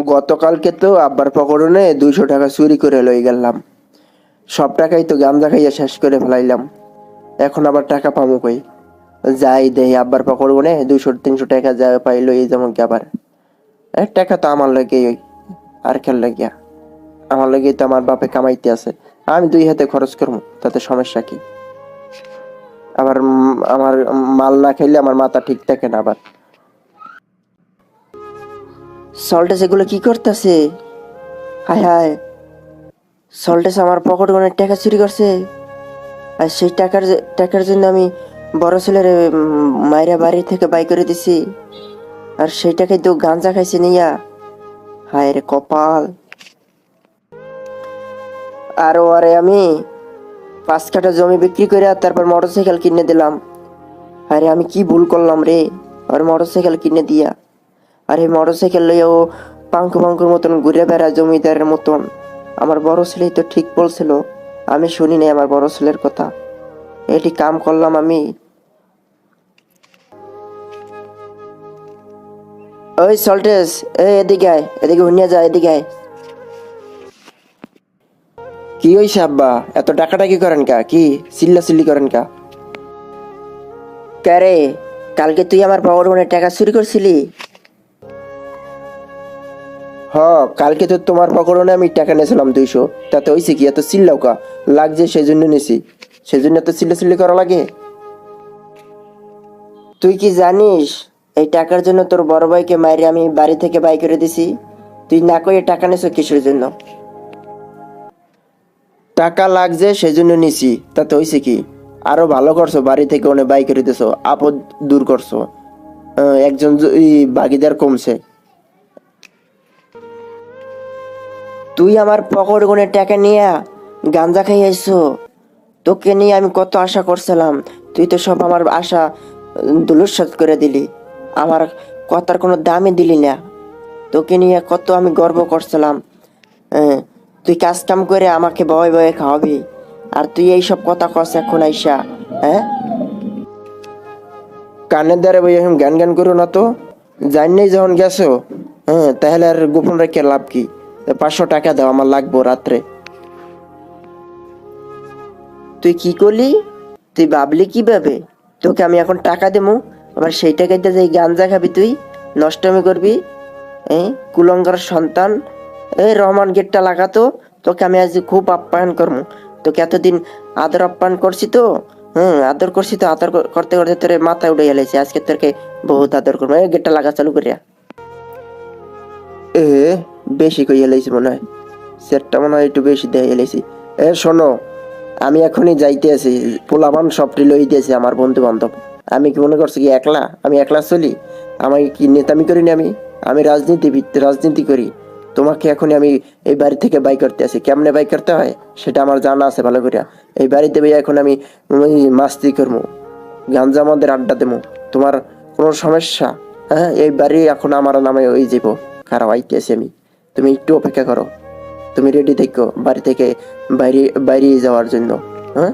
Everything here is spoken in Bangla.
গতকালকে তো আব্বার পকড়নে 200 টাকা চুরি করে লই গেলাম। সব টাকাই তো গাঞ্জা খাইয়া শেষ করে ফেলাইলাম। এখন আবার টাকা পামু কই? যাই দেই আব্বার পকড়নে 200-300 টাকা যা পাই লই যেমন কি আবার টাকা তো আমার লাগে ওই আর খেল লাগিয়া আমার লাগে তো আমার বাপে কামাইতে আছে। আমি দুই হাতে খরচ করবো, তাতে সমস্যা কি? আবার আমার মাল না খাইলে আমার মাথা ঠিক থাকে না আবার। সল্টেস এগুলো কি করতেছে? হায় হায়, সল্টেস আমার পকেট অনেক টাকা চুরি করছে। আর সেই টাকার জন্য আমি বড় ছেলের মায়েরা বাড়ি থেকে বাই করে দিছি। আর সেই টাকায় তো গাঞ্জা খাইছে নিয়া। হায় রে কপাল। আর ওরে আমি 5 কাঠা জমি বিক্রি করে তারপর মোটরসাইকেল কিনে দিলাম। আরে আমি কি ভুল করলাম রে, আর মোটরসাইকেল কিনে দিয়া। আর এই মোটরসাইকেল লইয়া ও পাঙ্কুর মতন ঘুরে বেড়ায় জমিদারের মতন। আমার বড় ছেলেই তো ঠিক বলছিল, আমি শুনি নাই আমার বড় ছেলের কথা। এটি কাম করলাম আমি। ওই সল্টেস, এদিকে আয়, এদিকে হুনিয়া যা, এদিকে আয়। কি হইছে আব্বা, এত ডাকাডাকি করেন কা? কি চিল্লাচিল্লি করেন কা? কারে, কালকে তুই আমার বাবার মনে টাকা চুরি করছিলি? হ, কালকে তো তোমার পকড়নে আমি টাকা নিয়েছিলাম 200। তাতে হইছে কি? এত চিল্লাও কা? লাগছে সেই জন্য নিছি, সেজন্য এত চিল্লাচিল্লি করা লাগে? তুই কি জানিস এই টাকার জন্য তোর বড় ভাইকে মাইরে আমি বাড়ি থেকে বাই করে দিছি? তুই না কইয়ে টাকা নিছ কিসের জন্য? টাকা লাগছে সেজন্য নিছি, তাতে হইছে কি? আরো ভালো করছো, বাড়ি থেকে অনেক বাই করে দিছো, আপদ দূর করছো। একজন বাগিদার কমছে। তুই আমার পকেট গুনে টাকা নিয়ে গাঞ্জা খাই আইছো। তোকে নিয়ে আমি কত আশা করছিলাম, তুই তো সব আমার আশা ধূলিসাৎ করে দিলি। আমার কথার কোনো দামই দিলি না। তোকে নিয়ে কত আমি গর্ব করছিলাম। হ্যাঁ, তুই কাজ কাম করে আমাকে বয়ে বয়ে খাওয়াবি, আর তুই এইসব কথা কস এখন আইসা? হ্যাঁ, কানের দ্বারে বই এখন জ্ঞান জ্ঞান করো না তো। জানি যখন গেছো, হ্যাঁ, তাহলে আর গোপন রেখে লাভ কি? 500 টাকা দাও, আমার লাগবো রাত্রে। তুই কি করলি? তুই ভাবলি কিভাবে তোকে আমি এখন টাকা দেবো, আবার সেই টাকাতে যে গাঞ্জা খাবি, তুই নষ্টমি করবি? কুলঙ্গার সন্তান। রহমান গেটটা লাগাতো, তোকে আমি আজ খুব আপ্যায়ন করবো। তোকে এতদিন আদর আপ্যায়ন করছি তো, আদর করছি তো, আদর করতে করতে তোর মাথায় উঠে গেলেছে। আজকে তোকে বহুত আদর করবো। গেটটা লাগা চালু করিয়া। এ বেশি কই এলাইছি মনে হয়, সেটটা মনে হয় একটু বেশি দিয়ে এলাইছি। শোনো, আমি এখনই যাইতে আছি। পোলাপান সবটি লই দিয়েছি আমার বন্ধু বান্ধব। আমি কি মনে করছি কি একলা? আমি একলা চলি? আমি কি নেতামি করি না? আমি রাজনীতিবিদ, রাজনীতি করি। তোমাকে এখনই আমি এই বাড়ি থেকে বাই করতে আছি। কেমনে বাই করতে হয় সেটা আমার জানা আছে ভালো করে। এই বাড়িতে ভাই এখন আমি মাস্তি করবো, গাঞ্জা মদের আড্ডা দেবো। তোমার কোনো সমস্যা? হ্যাঁ, এই বাড়ি এখন আমার নামে হয়ে যাব। খারাপ আইতে আছি আমি, তুমি একটু অপেক্ষা করো। তুমি রেডি থেকো বাড়ি থেকে বাইরে বাইরে যাওয়ার জন্য। হ্যাঁ।